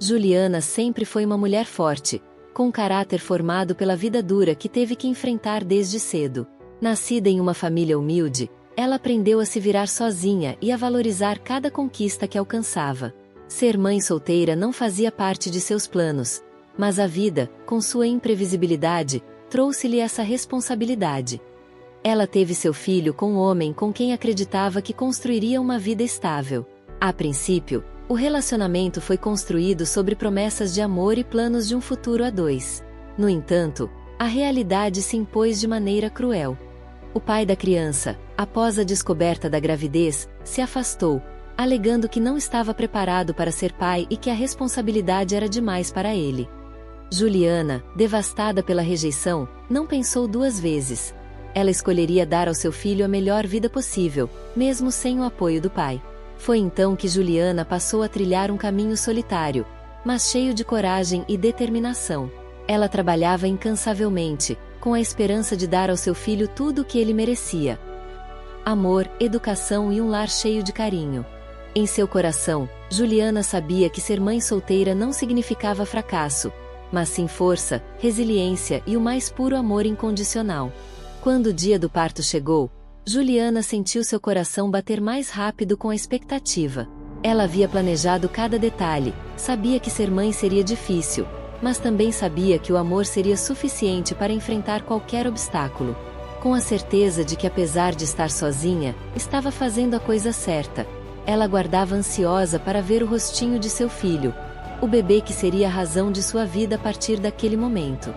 Juliana sempre foi uma mulher forte, com um caráter formado pela vida dura que teve que enfrentar desde cedo. Nascida em uma família humilde, ela aprendeu a se virar sozinha e a valorizar cada conquista que alcançava. Ser mãe solteira não fazia parte de seus planos, mas a vida, com sua imprevisibilidade, trouxe-lhe essa responsabilidade. Ela teve seu filho com um homem com quem acreditava que construiria uma vida estável. A princípio, o relacionamento foi construído sobre promessas de amor e planos de um futuro a dois. No entanto, a realidade se impôs de maneira cruel. O pai da criança, após a descoberta da gravidez, se afastou, alegando que não estava preparado para ser pai e que a responsabilidade era demais para ele. Juliana, devastada pela rejeição, não pensou duas vezes. Ela escolheria dar ao seu filho a melhor vida possível, mesmo sem o apoio do pai. Foi então que Juliana passou a trilhar um caminho solitário, mas cheio de coragem e determinação. Ela trabalhava incansavelmente, com a esperança de dar ao seu filho tudo o que ele merecia: amor, educação e um lar cheio de carinho. Em seu coração, Juliana sabia que ser mãe solteira não significava fracasso, mas sim força, resiliência e o mais puro amor incondicional. Quando o dia do parto chegou, Juliana sentiu seu coração bater mais rápido com a expectativa. Ela havia planejado cada detalhe, sabia que ser mãe seria difícil, mas também sabia que o amor seria suficiente para enfrentar qualquer obstáculo. Com a certeza de que, apesar de estar sozinha, estava fazendo a coisa certa, ela aguardava ansiosa para ver o rostinho de seu filho, o bebê que seria a razão de sua vida a partir daquele momento.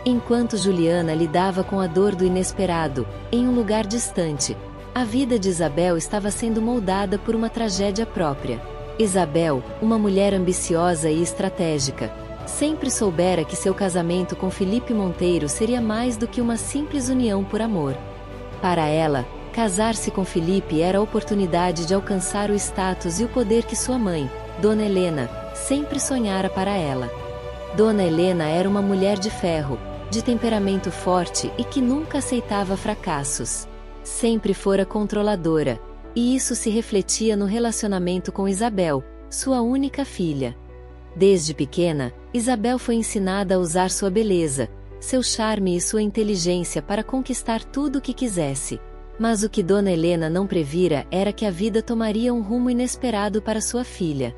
Enquanto Juliana lidava com a dor do inesperado, em um lugar distante, a vida de Isabel estava sendo moldada por uma tragédia própria. Isabel, uma mulher ambiciosa e estratégica, sempre soubera que seu casamento com Felipe Monteiro seria mais do que uma simples união por amor. Para ela, casar-se com Felipe era a oportunidade de alcançar o status e o poder que sua mãe, Dona Helena, sempre sonhara para ela. Dona Helena era uma mulher de ferro, de temperamento forte e que nunca aceitava fracassos. Sempre fora controladora, e isso se refletia no relacionamento com Isabel, sua única filha. Desde pequena, Isabel foi ensinada a usar sua beleza, seu charme e sua inteligência para conquistar tudo o que quisesse. Mas o que Dona Helena não previra era que a vida tomaria um rumo inesperado para sua filha.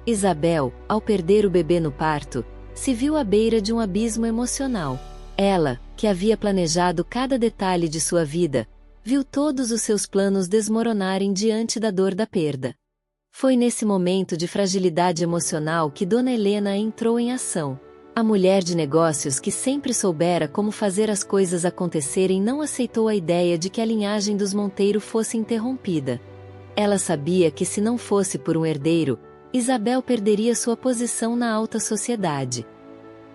Isabel, ao perder o bebê no parto, se viu à beira de um abismo emocional. Ela, que havia planejado cada detalhe de sua vida, viu todos os seus planos desmoronarem diante da dor da perda. Foi nesse momento de fragilidade emocional que Dona Helena entrou em ação. A mulher de negócios que sempre soubera como fazer as coisas acontecerem não aceitou a ideia de que a linhagem dos Monteiro fosse interrompida. Ela sabia que se não fosse por um herdeiro, Isabel perderia sua posição na alta sociedade.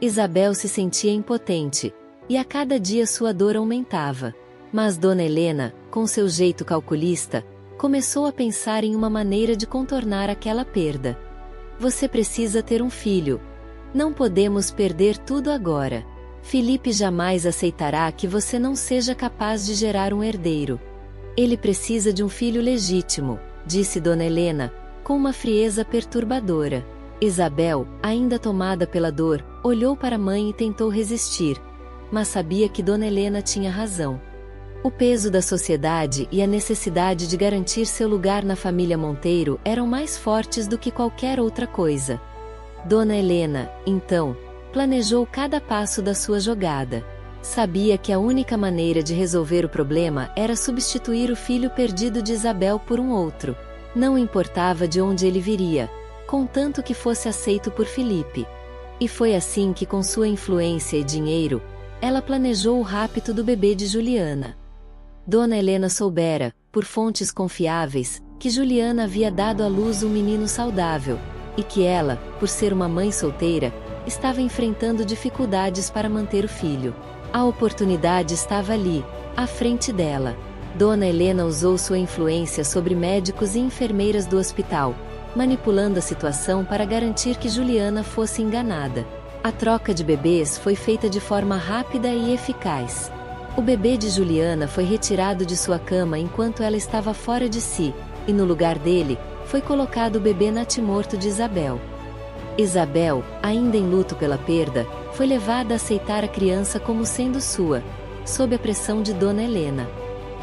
Isabel se sentia impotente, e a cada dia sua dor aumentava. Mas Dona Helena, com seu jeito calculista, começou a pensar em uma maneira de contornar aquela perda. Você precisa ter um filho. Não podemos perder tudo agora. Felipe jamais aceitará que você não seja capaz de gerar um herdeiro. Ele precisa de um filho legítimo, disse Dona Helena, com uma frieza perturbadora. Isabel, ainda tomada pela dor, olhou para a mãe e tentou resistir, mas sabia que Dona Helena tinha razão. O peso da sociedade e a necessidade de garantir seu lugar na família Monteiro eram mais fortes do que qualquer outra coisa. Dona Helena, então, planejou cada passo da sua jogada. Sabia que a única maneira de resolver o problema era substituir o filho perdido de Isabel por um outro. Não importava de onde ele viria, contanto que fosse aceito por Felipe. E foi assim que, com sua influência e dinheiro, ela planejou o rapto do bebê de Juliana. Dona Helena soubera, por fontes confiáveis, que Juliana havia dado à luz um menino saudável, e que ela, por ser uma mãe solteira, estava enfrentando dificuldades para manter o filho. A oportunidade estava ali, à frente dela. Dona Helena usou sua influência sobre médicos e enfermeiras do hospital, manipulando a situação para garantir que Juliana fosse enganada. A troca de bebês foi feita de forma rápida e eficaz. O bebê de Juliana foi retirado de sua cama enquanto ela estava fora de si, e no lugar dele, foi colocado o bebê natimorto de Isabel. Isabel, ainda em luto pela perda, foi levada a aceitar a criança como sendo sua, sob a pressão de Dona Helena.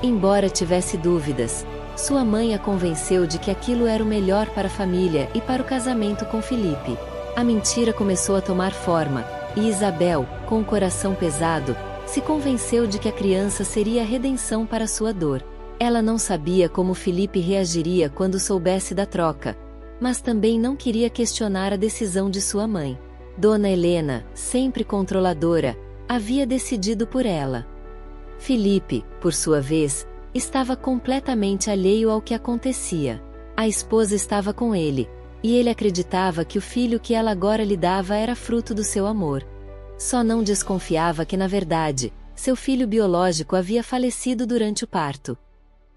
Embora tivesse dúvidas, sua mãe a convenceu de que aquilo era o melhor para a família e para o casamento com Felipe. A mentira começou a tomar forma, e Isabel, com o coração pesado, se convenceu de que a criança seria a redenção para sua dor. Ela não sabia como Felipe reagiria quando soubesse da troca, mas também não queria questionar a decisão de sua mãe. Dona Helena, sempre controladora, havia decidido por ela. Felipe, por sua vez, estava completamente alheio ao que acontecia. A esposa estava com ele, e ele acreditava que o filho que ela agora lhe dava era fruto do seu amor. Só não desconfiava que, na verdade, seu filho biológico havia falecido durante o parto.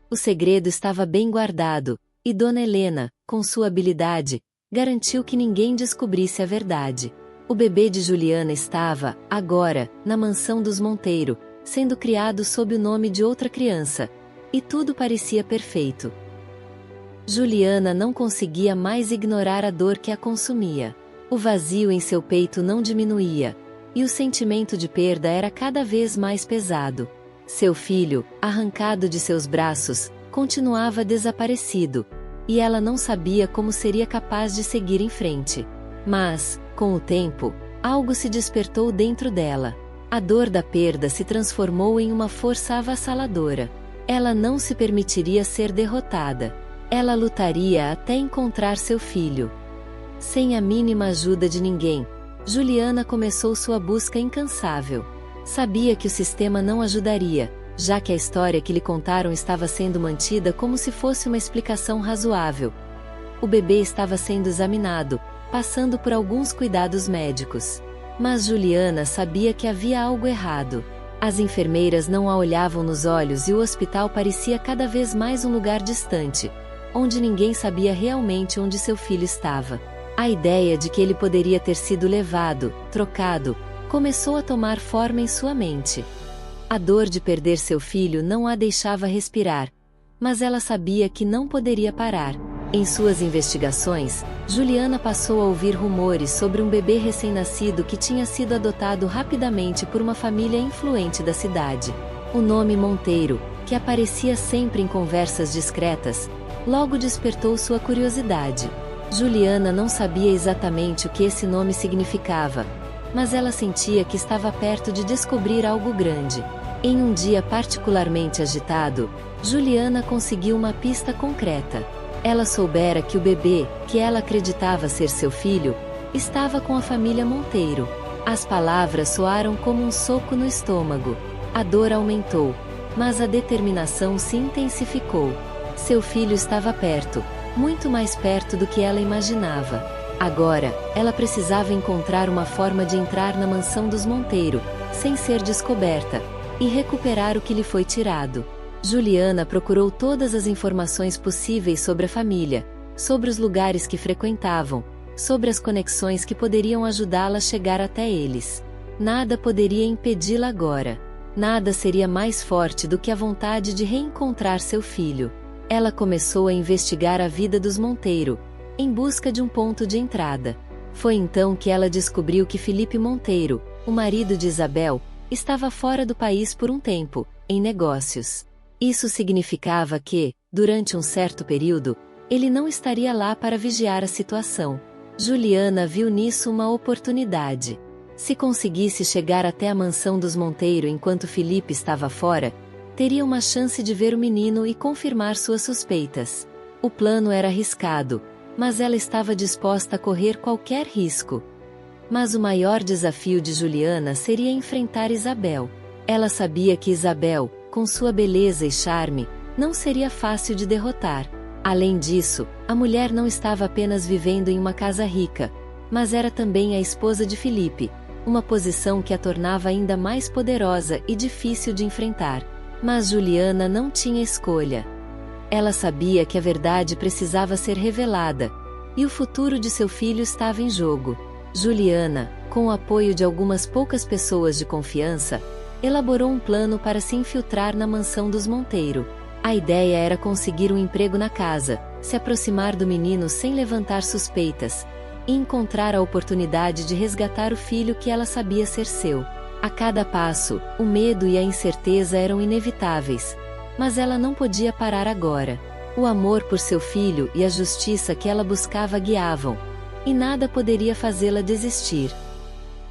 O segredo estava bem guardado, e Dona Helena, com sua habilidade, garantiu que ninguém descobrisse a verdade. O bebê de Juliana estava, agora, na mansão dos Monteiro, sendo criado sob o nome de outra criança, e tudo parecia perfeito. Juliana não conseguia mais ignorar a dor que a consumia. O vazio em seu peito não diminuía, e o sentimento de perda era cada vez mais pesado. Seu filho, arrancado de seus braços, continuava desaparecido, e ela não sabia como seria capaz de seguir em frente. Mas, com o tempo, algo se despertou dentro dela. A dor da perda se transformou em uma força avassaladora. Ela não se permitiria ser derrotada. Ela lutaria até encontrar seu filho. Sem a mínima ajuda de ninguém, Juliana começou sua busca incansável. Sabia que o sistema não ajudaria, já que a história que lhe contaram estava sendo mantida como se fosse uma explicação razoável. O bebê estava sendo examinado, passando por alguns cuidados médicos. Mas Juliana sabia que havia algo errado. As enfermeiras não a olhavam nos olhos e o hospital parecia cada vez mais um lugar distante, onde ninguém sabia realmente onde seu filho estava. A ideia de que ele poderia ter sido levado, trocado, começou a tomar forma em sua mente. A dor de perder seu filho não a deixava respirar, mas ela sabia que não poderia parar. Em suas investigações, Juliana passou a ouvir rumores sobre um bebê recém-nascido que tinha sido adotado rapidamente por uma família influente da cidade. O nome Monteiro, que aparecia sempre em conversas discretas, logo despertou sua curiosidade. Juliana não sabia exatamente o que esse nome significava, mas ela sentia que estava perto de descobrir algo grande. Em um dia particularmente agitado, Juliana conseguiu uma pista concreta. Ela soubera que o bebê, que ela acreditava ser seu filho, estava com a família Monteiro. As palavras soaram como um soco no estômago. A dor aumentou, mas a determinação se intensificou. Seu filho estava perto, muito mais perto do que ela imaginava. Agora, ela precisava encontrar uma forma de entrar na mansão dos Monteiro, sem ser descoberta, e recuperar o que lhe foi tirado. Juliana procurou todas as informações possíveis sobre a família, sobre os lugares que frequentavam, sobre as conexões que poderiam ajudá-la a chegar até eles. Nada poderia impedi-la agora. Nada seria mais forte do que a vontade de reencontrar seu filho. Ela começou a investigar a vida dos Monteiro, em busca de um ponto de entrada. Foi então que ela descobriu que Felipe Monteiro, o marido de Isabel, estava fora do país por um tempo, em negócios. Isso significava que, durante um certo período, ele não estaria lá para vigiar a situação. Juliana viu nisso uma oportunidade. Se conseguisse chegar até a mansão dos Monteiro enquanto Felipe estava fora, teria uma chance de ver o menino e confirmar suas suspeitas. O plano era arriscado, mas ela estava disposta a correr qualquer risco. Mas o maior desafio de Juliana seria enfrentar Isabel. Ela sabia que Isabel, com sua beleza e charme, não seria fácil de derrotar. Além disso, a mulher não estava apenas vivendo em uma casa rica, mas era também a esposa de Felipe, uma posição que a tornava ainda mais poderosa e difícil de enfrentar. Mas Juliana não tinha escolha. Ela sabia que a verdade precisava ser revelada, e o futuro de seu filho estava em jogo. Juliana, com o apoio de algumas poucas pessoas de confiança, elaborou um plano para se infiltrar na mansão dos Monteiro. A ideia era conseguir um emprego na casa, se aproximar do menino sem levantar suspeitas, e encontrar a oportunidade de resgatar o filho que ela sabia ser seu. A cada passo, o medo e a incerteza eram inevitáveis. Mas ela não podia parar agora. O amor por seu filho e a justiça que ela buscava guiavam, e nada poderia fazê-la desistir.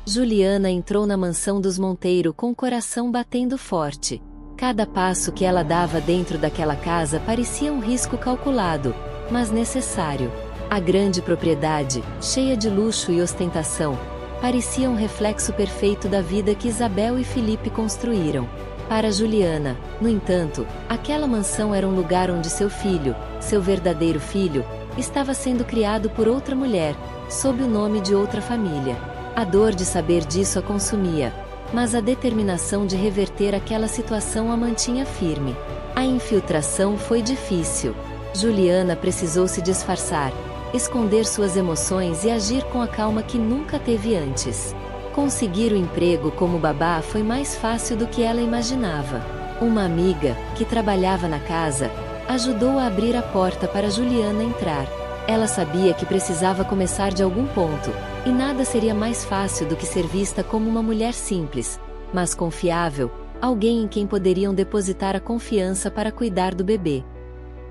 Juliana entrou na mansão dos Monteiro com o coração batendo forte. Cada passo que ela dava dentro daquela casa parecia um risco calculado, mas necessário. A grande propriedade, cheia de luxo e ostentação, parecia um reflexo perfeito da vida que Isabel e Felipe construíram. Para Juliana, no entanto, aquela mansão era um lugar onde seu filho, seu verdadeiro filho, estava sendo criado por outra mulher, sob o nome de outra família. A dor de saber disso a consumia, mas a determinação de reverter aquela situação a mantinha firme. A infiltração foi difícil. Juliana precisou se disfarçar, esconder suas emoções e agir com a calma que nunca teve antes. Conseguir o emprego como babá foi mais fácil do que ela imaginava. Uma amiga, que trabalhava na casa, ajudou a abrir a porta para Juliana entrar. Ela sabia que precisava começar de algum ponto, e nada seria mais fácil do que ser vista como uma mulher simples, mas confiável, alguém em quem poderiam depositar a confiança para cuidar do bebê.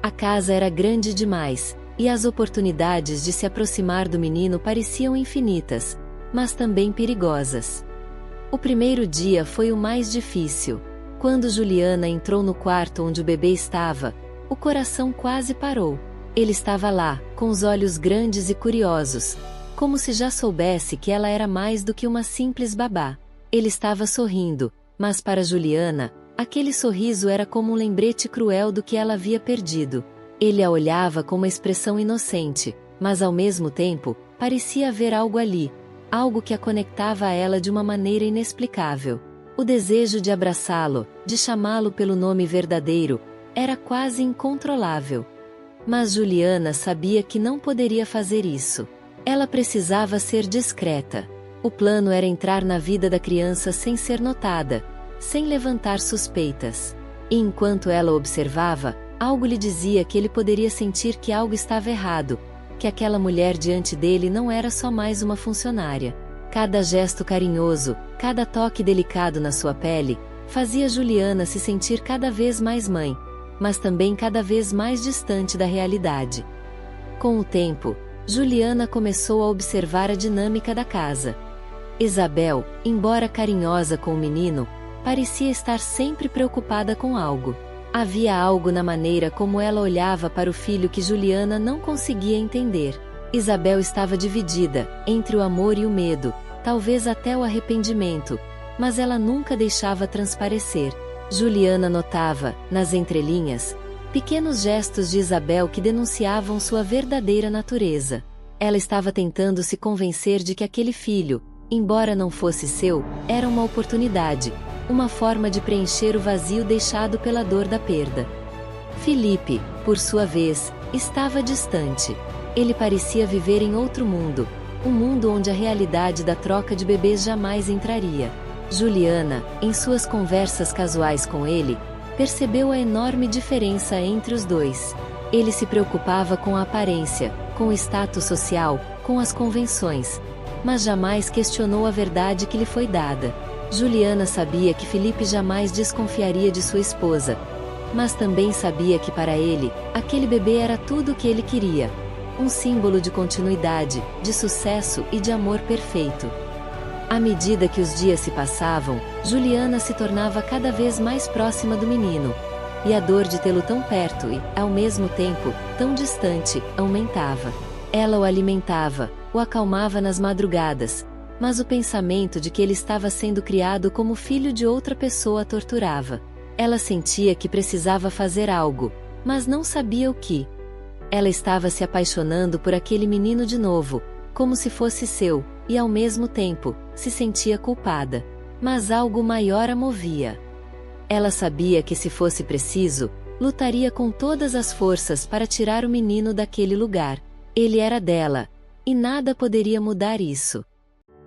A casa era grande demais, e as oportunidades de se aproximar do menino pareciam infinitas, mas também perigosas. O primeiro dia foi o mais difícil. Quando Juliana entrou no quarto onde o bebê estava, o coração quase parou. Ele estava lá, com os olhos grandes e curiosos, como se já soubesse que ela era mais do que uma simples babá. Ele estava sorrindo, mas para Juliana, aquele sorriso era como um lembrete cruel do que ela havia perdido. Ele a olhava com uma expressão inocente, mas ao mesmo tempo, parecia haver algo ali, algo que a conectava a ela de uma maneira inexplicável. O desejo de abraçá-lo, de chamá-lo pelo nome verdadeiro, era quase incontrolável. Mas Juliana sabia que não poderia fazer isso. Ela precisava ser discreta. O plano era entrar na vida da criança sem ser notada, sem levantar suspeitas. E enquanto ela observava, algo lhe dizia que ele poderia sentir que algo estava errado, que aquela mulher diante dele não era só mais uma funcionária. Cada gesto carinhoso, cada toque delicado na sua pele, fazia Juliana se sentir cada vez mais mãe, mas também cada vez mais distante da realidade. Com o tempo, Juliana começou a observar a dinâmica da casa. Isabel, embora carinhosa com o menino, parecia estar sempre preocupada com algo. Havia algo na maneira como ela olhava para o filho que Juliana não conseguia entender. Isabel estava dividida, entre o amor e o medo, talvez até o arrependimento, mas ela nunca deixava transparecer. Juliana notava, nas entrelinhas, pequenos gestos de Isabel que denunciavam sua verdadeira natureza. Ela estava tentando se convencer de que aquele filho, embora não fosse seu, era uma oportunidade, uma forma de preencher o vazio deixado pela dor da perda. Felipe, por sua vez, estava distante. Ele parecia viver em outro mundo, um mundo onde a realidade da troca de bebês jamais entraria. Juliana, em suas conversas casuais com ele, percebeu a enorme diferença entre os dois. Ele se preocupava com a aparência, com o status social, com as convenções, mas jamais questionou a verdade que lhe foi dada. Juliana sabia que Felipe jamais desconfiaria de sua esposa, mas também sabia que para ele, aquele bebê era tudo o que ele queria. Um símbolo de continuidade, de sucesso e de amor perfeito. À medida que os dias se passavam, Juliana se tornava cada vez mais próxima do menino, e a dor de tê-lo tão perto e, ao mesmo tempo, tão distante, aumentava. Ela o alimentava, o acalmava nas madrugadas, mas o pensamento de que ele estava sendo criado como filho de outra pessoa a torturava. Ela sentia que precisava fazer algo, mas não sabia o que. Ela estava se apaixonando por aquele menino de novo, como se fosse seu, e ao mesmo tempo, se sentia culpada. Mas algo maior a movia. Ela sabia que se fosse preciso, lutaria com todas as forças para tirar o menino daquele lugar. Ele era dela, e nada poderia mudar isso.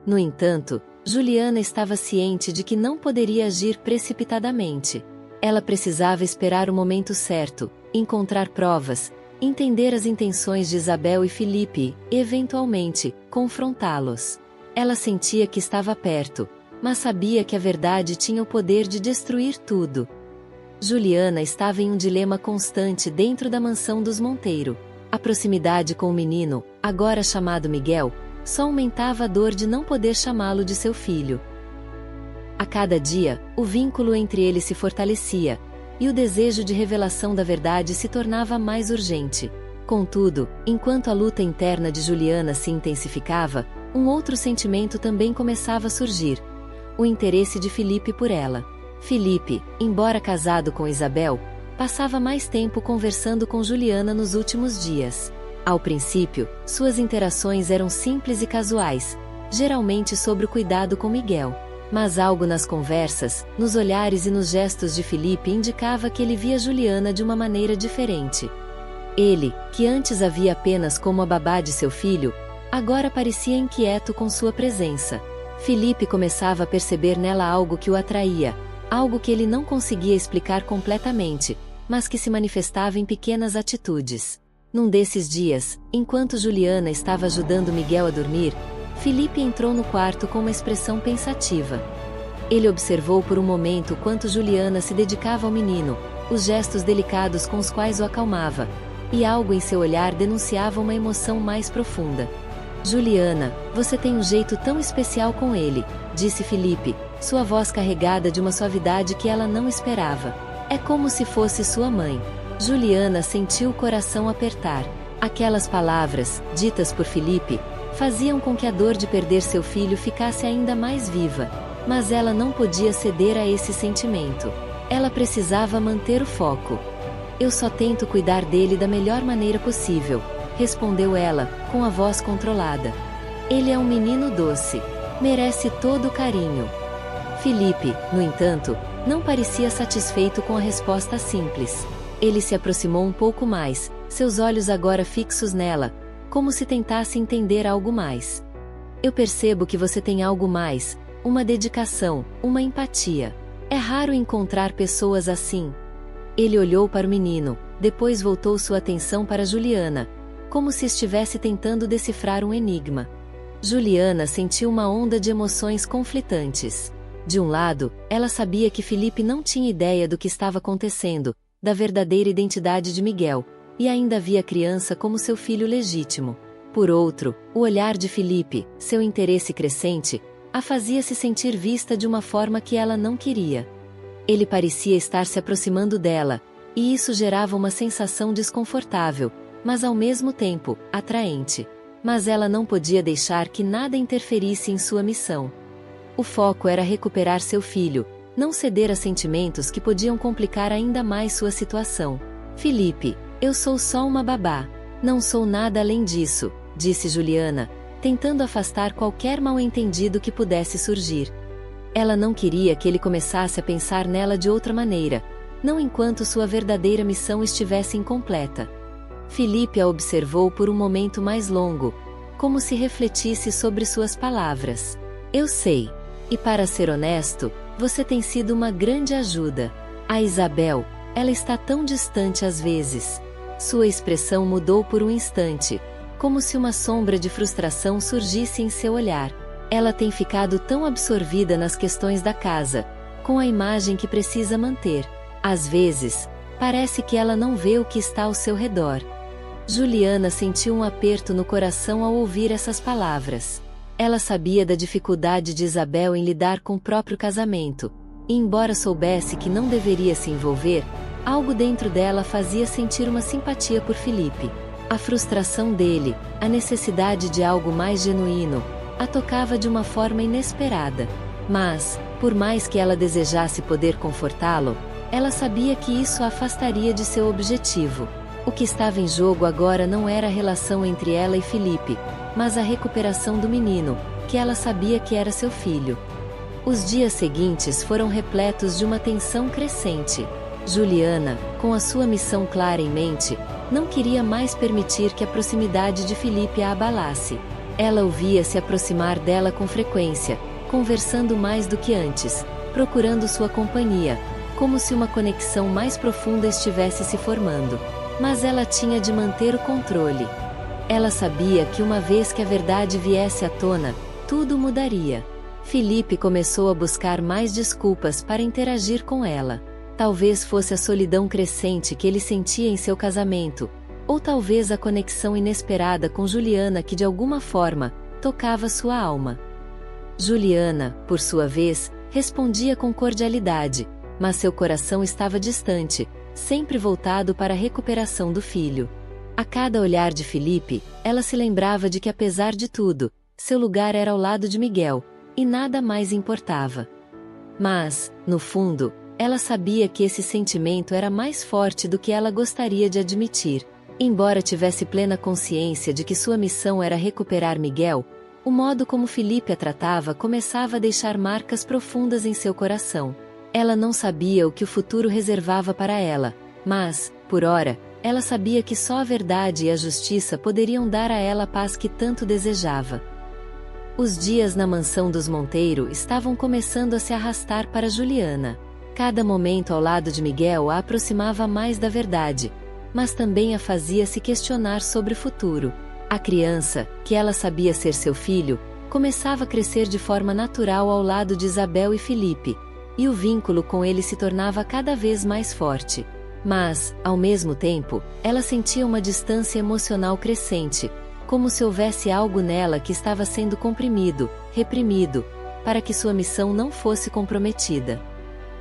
No entanto, Juliana estava ciente de que não poderia agir precipitadamente. Ela precisava esperar o momento certo, encontrar provas, entender as intenções de Isabel e Felipe e, eventualmente, confrontá-los. Ela sentia que estava perto, mas sabia que a verdade tinha o poder de destruir tudo. Juliana estava em um dilema constante dentro da mansão dos Monteiro. A proximidade com o menino, agora chamado Miguel, só aumentava a dor de não poder chamá-lo de seu filho. A cada dia, o vínculo entre eles se fortalecia, e o desejo de revelação da verdade se tornava mais urgente. Contudo, enquanto a luta interna de Juliana se intensificava, um outro sentimento também começava a surgir: o interesse de Felipe por ela. Felipe, embora casado com Isabel, passava mais tempo conversando com Juliana nos últimos dias. Ao princípio, suas interações eram simples e casuais, geralmente sobre o cuidado com Miguel. Mas algo nas conversas, nos olhares e nos gestos de Felipe indicava que ele via Juliana de uma maneira diferente. Ele, que antes a via apenas como a babá de seu filho, agora parecia inquieto com sua presença. Felipe começava a perceber nela algo que o atraía, algo que ele não conseguia explicar completamente, mas que se manifestava em pequenas atitudes. Num desses dias, enquanto Juliana estava ajudando Miguel a dormir, Felipe entrou no quarto com uma expressão pensativa. Ele observou por um momento quanto Juliana se dedicava ao menino, os gestos delicados com os quais o acalmava, e algo em seu olhar denunciava uma emoção mais profunda. Juliana, você tem um jeito tão especial com ele, disse Felipe, sua voz carregada de uma suavidade que ela não esperava. É como se fosse sua mãe. Juliana sentiu o coração apertar. Aquelas palavras, ditas por Felipe, faziam com que a dor de perder seu filho ficasse ainda mais viva. Mas ela não podia ceder a esse sentimento. Ela precisava manter o foco. Eu só tento cuidar dele da melhor maneira possível, respondeu ela, com a voz controlada. Ele é um menino doce. Merece todo o carinho. Felipe, no entanto, não parecia satisfeito com a resposta simples. Ele se aproximou um pouco mais, seus olhos agora fixos nela, como se tentasse entender algo mais. Eu percebo que você tem algo mais, uma dedicação, uma empatia. É raro encontrar pessoas assim. Ele olhou para o menino, depois voltou sua atenção para Juliana, como se estivesse tentando decifrar um enigma. Juliana sentiu uma onda de emoções conflitantes. De um lado, ela sabia que Felipe não tinha ideia do que estava acontecendo, da verdadeira identidade de Miguel, e ainda via a criança como seu filho legítimo. Por outro, o olhar de Felipe, seu interesse crescente, a fazia se sentir vista de uma forma que ela não queria. Ele parecia estar se aproximando dela, e isso gerava uma sensação desconfortável, mas ao mesmo tempo, atraente. Mas ela não podia deixar que nada interferisse em sua missão. O foco era recuperar seu filho, não ceder a sentimentos que podiam complicar ainda mais sua situação. Felipe, eu sou só uma babá. Não sou nada além disso, disse Juliana, tentando afastar qualquer mal-entendido que pudesse surgir. Ela não queria que ele começasse a pensar nela de outra maneira, não enquanto sua verdadeira missão estivesse incompleta. Felipe a observou por um momento mais longo, como se refletisse sobre suas palavras. Eu sei. E para ser honesto, você tem sido uma grande ajuda. A Isabel, ela está tão distante às vezes. Sua expressão mudou por um instante, como se uma sombra de frustração surgisse em seu olhar. Ela tem ficado tão absorvida nas questões da casa, com a imagem que precisa manter. Às vezes, parece que ela não vê o que está ao seu redor. Juliana sentiu um aperto no coração ao ouvir essas palavras. Ela sabia da dificuldade de Isabel em lidar com o próprio casamento, e embora soubesse que não deveria se envolver, algo dentro dela fazia sentir uma simpatia por Felipe. A frustração dele, a necessidade de algo mais genuíno, a tocava de uma forma inesperada. Mas, por mais que ela desejasse poder confortá-lo, ela sabia que isso a afastaria de seu objetivo. O que estava em jogo agora não era a relação entre ela e Felipe, mas a recuperação do menino, que ela sabia que era seu filho. Os dias seguintes foram repletos de uma tensão crescente. Juliana, com a sua missão clara em mente, não queria mais permitir que a proximidade de Felipe a abalasse. Ela o via se aproximar dela com frequência, conversando mais do que antes, procurando sua companhia, como se uma conexão mais profunda estivesse se formando. mas ela tinha de manter o controle. Ela sabia que uma vez que a verdade viesse à tona, tudo mudaria. Felipe começou a buscar mais desculpas para interagir com ela. Talvez fosse a solidão crescente que ele sentia em seu casamento, ou talvez a conexão inesperada com Juliana que de alguma forma tocava sua alma. Juliana, por sua vez, respondia com cordialidade, mas seu coração estava distante, sempre voltado para a recuperação do filho. A cada olhar de Felipe, ela se lembrava de que apesar de tudo, seu lugar era ao lado de Miguel, e nada mais importava. Mas, no fundo, ela sabia que esse sentimento era mais forte do que ela gostaria de admitir. Embora tivesse plena consciência de que sua missão era recuperar Miguel, o modo como Felipe a tratava começava a deixar marcas profundas em seu coração. Ela não sabia o que o futuro reservava para ela, mas, por ora, ela sabia que só a verdade e a justiça poderiam dar a ela a paz que tanto desejava. Os dias na mansão dos Monteiro estavam começando a se arrastar para Juliana. Cada momento ao lado de Miguel a aproximava mais da verdade, mas também a fazia se questionar sobre o futuro. A criança, que ela sabia ser seu filho, começava a crescer de forma natural ao lado de Isabel e Felipe, e o vínculo com ele se tornava cada vez mais forte. Mas, ao mesmo tempo, ela sentia uma distância emocional crescente, como se houvesse algo nela que estava sendo comprimido, reprimido, para que sua missão não fosse comprometida.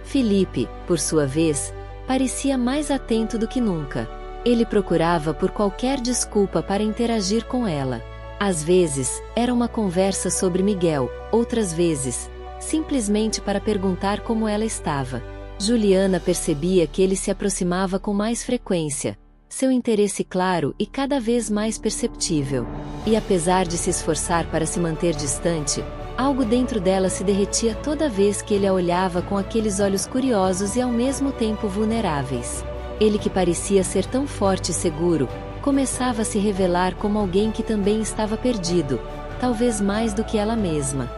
Felipe, por sua vez, parecia mais atento do que nunca. Ele procurava por qualquer desculpa para interagir com ela. Às vezes, era uma conversa sobre Miguel, outras vezes, simplesmente para perguntar como ela estava. Juliana percebia que ele se aproximava com mais frequência, seu interesse claro e cada vez mais perceptível. E apesar de se esforçar para se manter distante, algo dentro dela se derretia toda vez que ele a olhava com aqueles olhos curiosos e ao mesmo tempo vulneráveis. Ele, que parecia ser tão forte e seguro, começava a se revelar como alguém que também estava perdido, talvez mais do que ela mesma.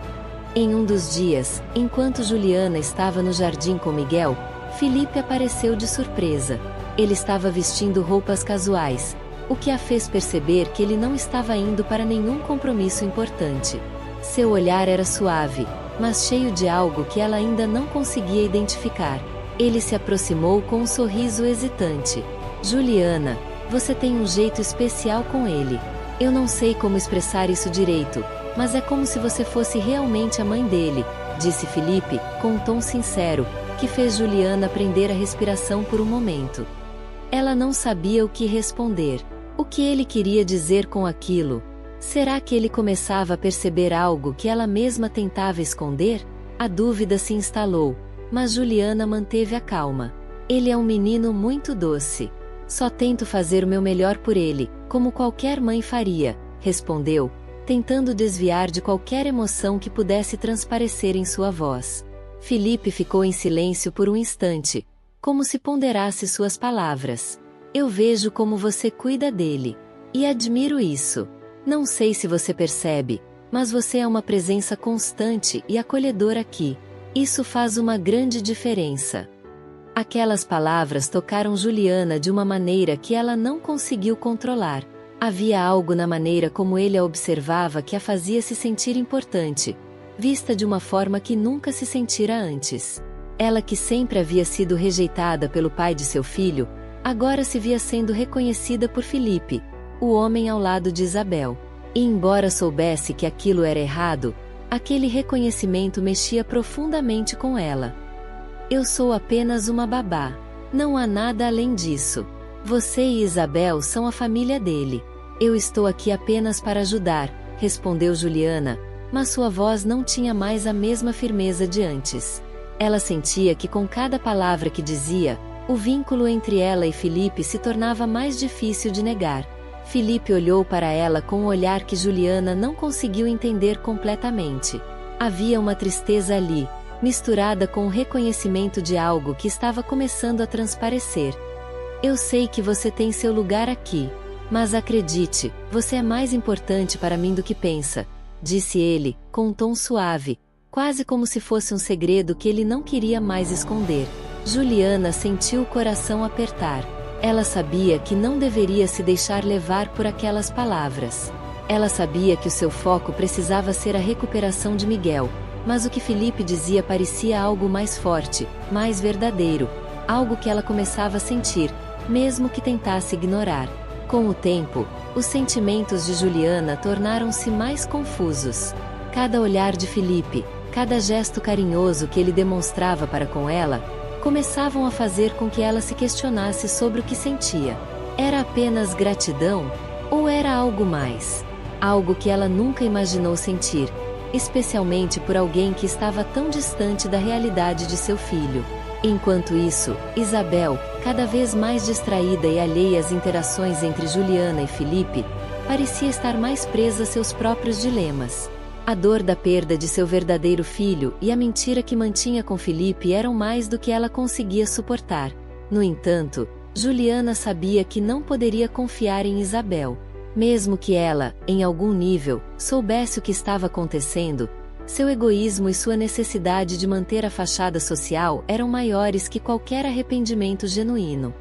Em um dos dias, enquanto Juliana estava no jardim com Miguel, Felipe apareceu de surpresa. Ele estava vestindo roupas casuais, o que a fez perceber que ele não estava indo para nenhum compromisso importante. Seu olhar era suave, mas cheio de algo que ela ainda não conseguia identificar. Ele se aproximou com um sorriso hesitante. Juliana, você tem um jeito especial com ele. Eu não sei como expressar isso direito, mas é como se você fosse realmente a mãe dele, disse Felipe, com um tom sincero, que fez Juliana prender a respiração por um momento. Ela não sabia o que responder. O que ele queria dizer com aquilo? Será que ele começava a perceber algo que ela mesma tentava esconder? A dúvida se instalou, mas Juliana manteve a calma. Ele é um menino muito doce. Só tento fazer o meu melhor por ele, como qualquer mãe faria, respondeu, tentando desviar de qualquer emoção que pudesse transparecer em sua voz. Felipe ficou em silêncio por um instante, como se ponderasse suas palavras. Eu vejo como você cuida dele. E admiro isso. Não sei se você percebe, mas você é uma presença constante e acolhedora aqui. Isso faz uma grande diferença. Aquelas palavras tocaram Juliana de uma maneira que ela não conseguiu controlar. Havia algo na maneira como ele a observava que a fazia se sentir importante, vista de uma forma que nunca se sentira antes. Ela, que sempre havia sido rejeitada pelo pai de seu filho, agora se via sendo reconhecida por Felipe, o homem ao lado de Isabel. E embora soubesse que aquilo era errado, aquele reconhecimento mexia profundamente com ela. Eu sou apenas uma babá. Não há nada além disso. Você e Isabel são a família dele. Eu estou aqui apenas para ajudar, respondeu Juliana, mas sua voz não tinha mais a mesma firmeza de antes. Ela sentia que com cada palavra que dizia, o vínculo entre ela e Felipe se tornava mais difícil de negar. Felipe olhou para ela com um olhar que Juliana não conseguiu entender completamente. Havia uma tristeza ali, misturada com o reconhecimento de algo que estava começando a transparecer. Eu sei que você tem seu lugar aqui, mas acredite, você é mais importante para mim do que pensa, disse ele, com um tom suave, quase como se fosse um segredo que ele não queria mais esconder. Juliana sentiu o coração apertar. Ela sabia que não deveria se deixar levar por aquelas palavras. Ela sabia que o seu foco precisava ser a recuperação de Miguel, mas o que Felipe dizia parecia algo mais forte, mais verdadeiro, algo que ela começava a sentir, mesmo que tentasse ignorar. Com o tempo, os sentimentos de Juliana tornaram-se mais confusos. Cada olhar de Felipe, cada gesto carinhoso que ele demonstrava para com ela, começavam a fazer com que ela se questionasse sobre o que sentia. Era apenas gratidão? Ou era algo mais? Algo que ela nunca imaginou sentir, especialmente por alguém que estava tão distante da realidade de seu filho. Enquanto isso, Isabel, cada vez mais distraída e alheia às interações entre Juliana e Felipe, parecia estar mais presa a seus próprios dilemas. A dor da perda de seu verdadeiro filho e a mentira que mantinha com Felipe eram mais do que ela conseguia suportar. No entanto, Juliana sabia que não poderia confiar em Isabel. Mesmo que ela, em algum nível, soubesse o que estava acontecendo, seu egoísmo e sua necessidade de manter a fachada social eram maiores que qualquer arrependimento genuíno.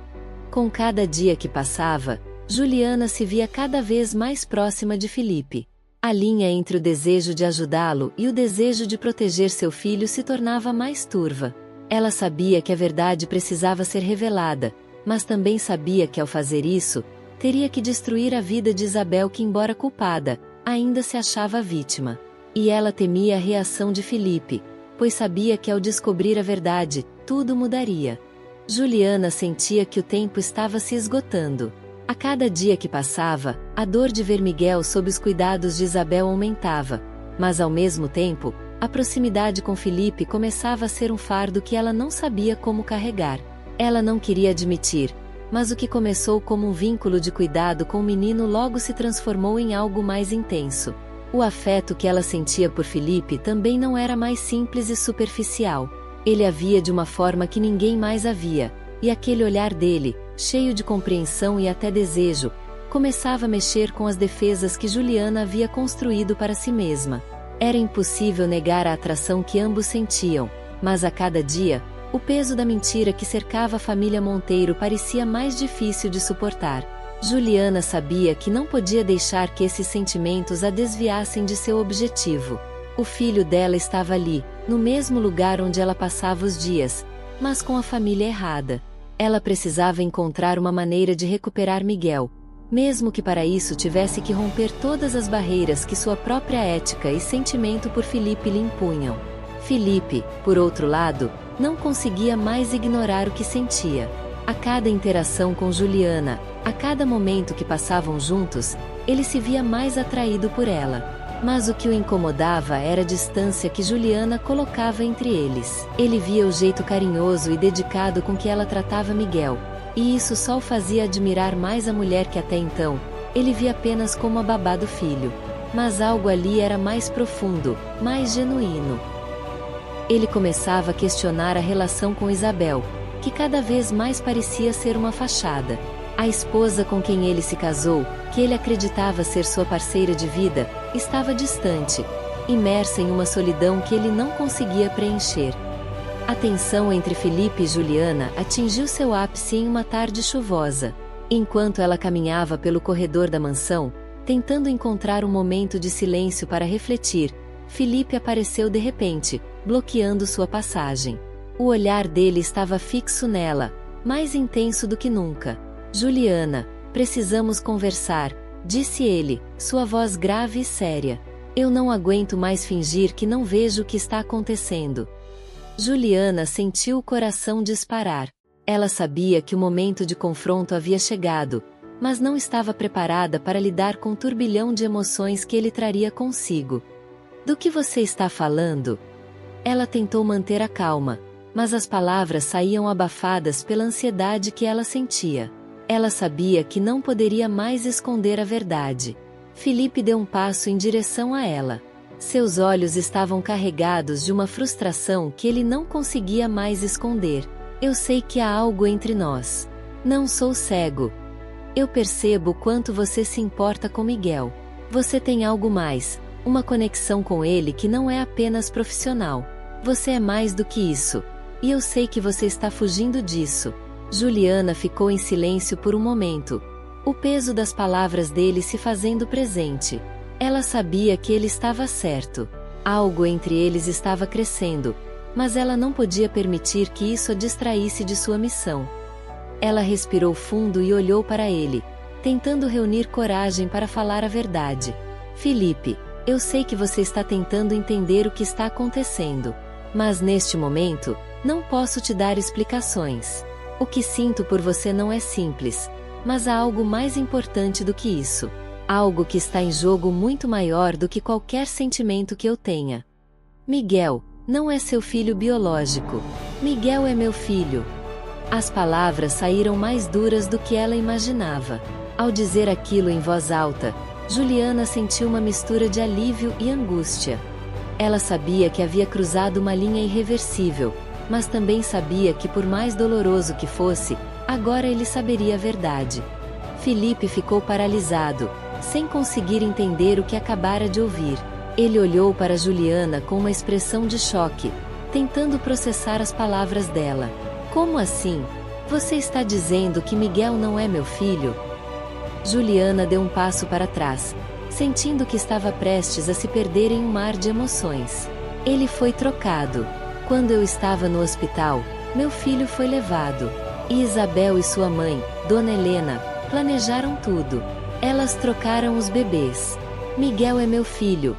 Com cada dia que passava, Juliana se via cada vez mais próxima de Felipe. A linha entre o desejo de ajudá-lo e o desejo de proteger seu filho se tornava mais turva. Ela sabia que a verdade precisava ser revelada, mas também sabia que ao fazer isso, teria que destruir a vida de Isabel que, embora culpada, ainda se achava vítima. E ela temia a reação de Felipe, pois sabia que ao descobrir a verdade, tudo mudaria. Juliana sentia que o tempo estava se esgotando. A cada dia que passava, a dor de ver Miguel sob os cuidados de Isabel aumentava, mas ao mesmo tempo, a proximidade com Felipe começava a ser um fardo que ela não sabia como carregar. Ela não queria admitir, mas o que começou como um vínculo de cuidado com o menino logo se transformou em algo mais intenso. O afeto que ela sentia por Felipe também não era mais simples e superficial. Ele a via de uma forma que ninguém mais a via, e aquele olhar dele, cheio de compreensão e até desejo, começava a mexer com as defesas que Juliana havia construído para si mesma. Era impossível negar a atração que ambos sentiam, mas a cada dia, o peso da mentira que cercava a família Monteiro parecia mais difícil de suportar. Juliana sabia que não podia deixar que esses sentimentos a desviassem de seu objetivo. O filho dela estava ali, no mesmo lugar onde ela passava os dias, mas com a família errada. Ela precisava encontrar uma maneira de recuperar Miguel, mesmo que para isso tivesse que romper todas as barreiras que sua própria ética e sentimento por Felipe lhe impunham. Felipe, por outro lado, não conseguia mais ignorar o que sentia. A cada interação com Juliana, a cada momento que passavam juntos, ele se via mais atraído por ela. Mas o que o incomodava era a distância que Juliana colocava entre eles. Ele via o jeito carinhoso e dedicado com que ela tratava Miguel, e isso só o fazia admirar mais a mulher que até então, ele via apenas como a babá do filho. Mas algo ali era mais profundo, mais genuíno. Ele começava a questionar a relação com Isabel, que cada vez mais parecia ser uma fachada. A esposa com quem ele se casou, que ele acreditava ser sua parceira de vida, estava distante, imersa em uma solidão que ele não conseguia preencher. A tensão entre Felipe e Juliana atingiu seu ápice em uma tarde chuvosa. Enquanto ela caminhava pelo corredor da mansão, tentando encontrar um momento de silêncio para refletir, Felipe apareceu de repente, bloqueando sua passagem. O olhar dele estava fixo nela, mais intenso do que nunca. Juliana, precisamos conversar, disse ele, sua voz grave e séria. Eu não aguento mais fingir que não vejo o que está acontecendo. Juliana sentiu o coração disparar. Ela sabia que o momento de confronto havia chegado, mas não estava preparada para lidar com o turbilhão de emoções que ele traria consigo. Do que você está falando? Ela tentou manter a calma, mas as palavras saíam abafadas pela ansiedade que ela sentia. Ela sabia que não poderia mais esconder a verdade. Felipe deu um passo em direção a ela. Seus olhos estavam carregados de uma frustração que ele não conseguia mais esconder. Eu sei que há algo entre nós. Não sou cego. Eu percebo o quanto você se importa com Miguel. Você tem algo mais, uma conexão com ele que não é apenas profissional. Você é mais do que isso. E eu sei que você está fugindo disso. Juliana ficou em silêncio por um momento, o peso das palavras dele se fazendo presente. Ela sabia que ele estava certo. Algo entre eles estava crescendo, mas ela não podia permitir que isso a distraísse de sua missão. Ela respirou fundo e olhou para ele, tentando reunir coragem para falar a verdade. Felipe, eu sei que você está tentando entender o que está acontecendo, mas neste momento, não posso te dar explicações. O que sinto por você não é simples, mas há algo mais importante do que isso. Algo que está em jogo muito maior do que qualquer sentimento que eu tenha. Miguel não é seu filho biológico. Miguel é meu filho. As palavras saíram mais duras do que ela imaginava. Ao dizer aquilo em voz alta, Juliana sentiu uma mistura de alívio e angústia. Ela sabia que havia cruzado uma linha irreversível, mas também sabia que por mais doloroso que fosse, agora ele saberia a verdade. Felipe ficou paralisado, sem conseguir entender o que acabara de ouvir. Ele olhou para Juliana com uma expressão de choque, tentando processar as palavras dela. Como assim? Você está dizendo que Miguel não é meu filho? Juliana deu um passo para trás, sentindo que estava prestes a se perder em um mar de emoções. Ele foi trocado. Quando eu estava no hospital, meu filho foi levado. E Isabel e sua mãe, Dona Helena, planejaram tudo. Elas trocaram os bebês. Miguel é meu filho.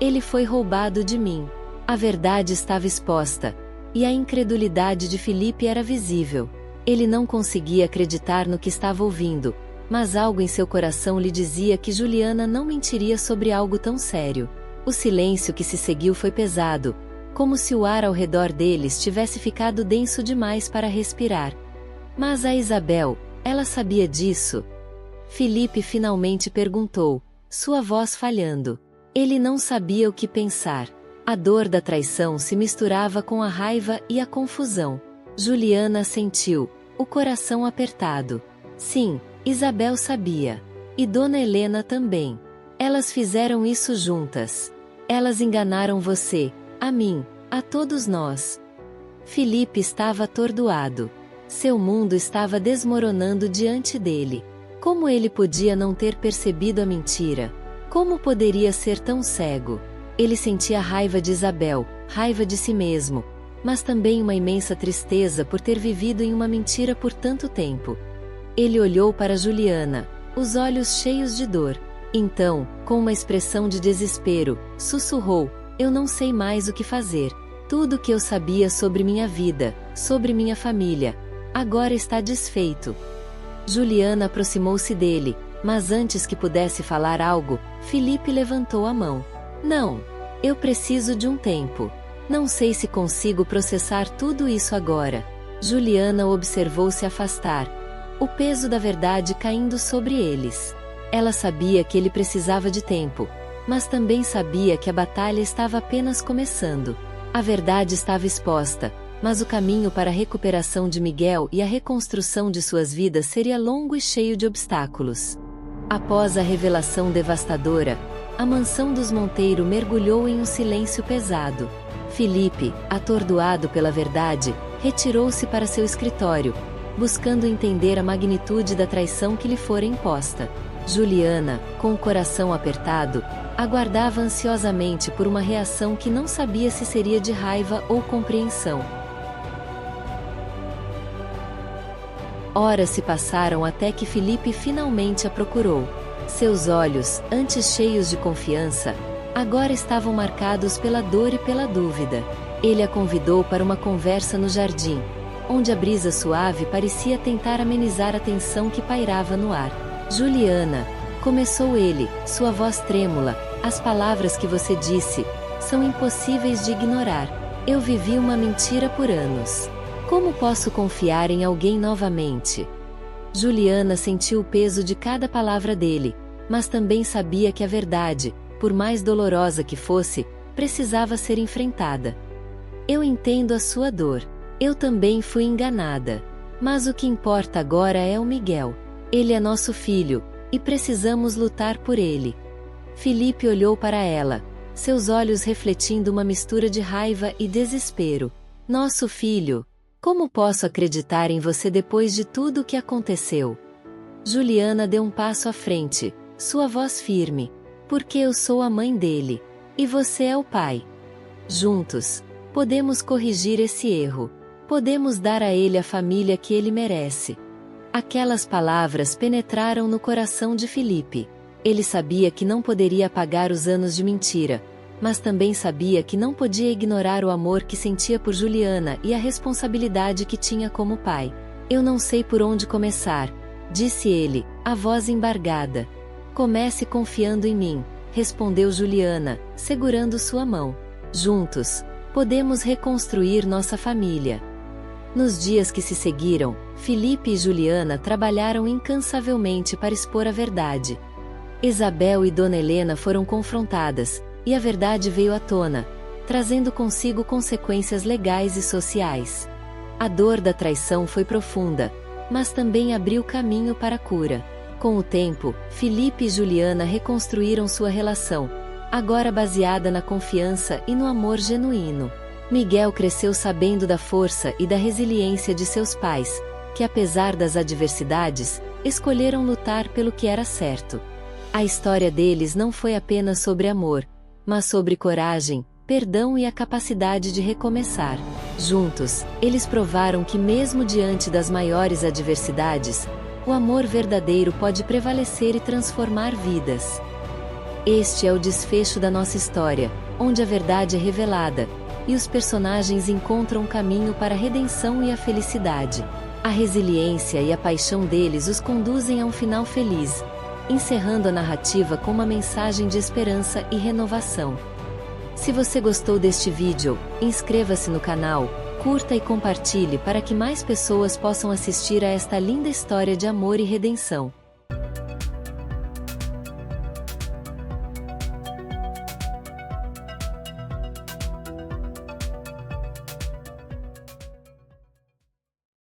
Ele foi roubado de mim. A verdade estava exposta, e a incredulidade de Felipe era visível. Ele não conseguia acreditar no que estava ouvindo, mas algo em seu coração lhe dizia que Juliana não mentiria sobre algo tão sério. O silêncio que se seguiu foi pesado, como se o ar ao redor deles tivesse ficado denso demais para respirar. Mas a Isabel, ela sabia disso? Felipe finalmente perguntou, sua voz falhando. Ele não sabia o que pensar. A dor da traição se misturava com a raiva e a confusão. Juliana sentiu, o coração apertado. Sim, Isabel sabia. E Dona Helena também. Elas fizeram isso juntas. Elas enganaram você, a mim, a todos nós. Felipe estava atordoado. Seu mundo estava desmoronando diante dele. Como ele podia não ter percebido a mentira? Como poderia ser tão cego? Ele sentia raiva de Isabel, raiva de si mesmo, mas também uma imensa tristeza por ter vivido em uma mentira por tanto tempo. Ele olhou para Juliana, os olhos cheios de dor. Então, com uma expressão de desespero, sussurrou, eu não sei mais o que fazer. Tudo o que eu sabia sobre minha vida, sobre minha família, agora está desfeito. Juliana aproximou-se dele, mas antes que pudesse falar algo, Felipe levantou a mão. Não, eu preciso de um tempo. Não sei se consigo processar tudo isso agora. Juliana o observou se afastar, o peso da verdade caindo sobre eles. Ela sabia que ele precisava de tempo, mas também sabia que a batalha estava apenas começando. A verdade estava exposta, mas o caminho para a recuperação de Miguel e a reconstrução de suas vidas seria longo e cheio de obstáculos. Após a revelação devastadora, a mansão dos Monteiro mergulhou em um silêncio pesado. Felipe, atordoado pela verdade, retirou-se para seu escritório, buscando entender a magnitude da traição que lhe fora imposta. Juliana, com o coração apertado, aguardava ansiosamente por uma reação que não sabia se seria de raiva ou compreensão. Horas se passaram até que Felipe finalmente a procurou. Seus olhos, antes cheios de confiança, agora estavam marcados pela dor e pela dúvida. Ele a convidou para uma conversa no jardim, onde a brisa suave parecia tentar amenizar a tensão que pairava no ar. Juliana, começou ele, sua voz trêmula, as palavras que você disse são impossíveis de ignorar. Eu vivi uma mentira por anos. Como posso confiar em alguém novamente? Juliana sentiu o peso de cada palavra dele, mas também sabia que a verdade, por mais dolorosa que fosse, precisava ser enfrentada. Eu entendo a sua dor. Eu também fui enganada. Mas o que importa agora é o Miguel. Ele é nosso filho, e precisamos lutar por ele. Felipe olhou para ela, seus olhos refletindo uma mistura de raiva e desespero. Nosso filho. Como posso acreditar em você depois de tudo o que aconteceu? Juliana deu um passo à frente, sua voz firme. Porque eu sou a mãe dele. E você é o pai. Juntos, podemos corrigir esse erro. Podemos dar a ele a família que ele merece. Aquelas palavras penetraram no coração de Felipe. Ele sabia que não poderia apagar os anos de mentira, mas também sabia que não podia ignorar o amor que sentia por Juliana e a responsabilidade que tinha como pai. Eu não sei por onde começar, disse ele, a voz embargada. Comece confiando em mim, respondeu Juliana, segurando sua mão. Juntos, podemos reconstruir nossa família. Nos dias que se seguiram, Felipe e Juliana trabalharam incansavelmente para expor a verdade. Isabel e Dona Helena foram confrontadas, e a verdade veio à tona, trazendo consigo consequências legais e sociais. A dor da traição foi profunda, mas também abriu caminho para a cura. Com o tempo, Felipe e Juliana reconstruíram sua relação, agora baseada na confiança e no amor genuíno. Miguel cresceu sabendo da força e da resiliência de seus pais, que apesar das adversidades, escolheram lutar pelo que era certo. A história deles não foi apenas sobre amor, mas sobre coragem, perdão e a capacidade de recomeçar. Juntos, eles provaram que mesmo diante das maiores adversidades, o amor verdadeiro pode prevalecer e transformar vidas. Este é o desfecho da nossa história, onde a verdade é revelada, e os personagens encontram um caminho para a redenção e a felicidade. A resiliência e a paixão deles os conduzem a um final feliz, encerrando a narrativa com uma mensagem de esperança e renovação. Se você gostou deste vídeo, inscreva-se no canal, curta e compartilhe para que mais pessoas possam assistir a esta linda história de amor e redenção.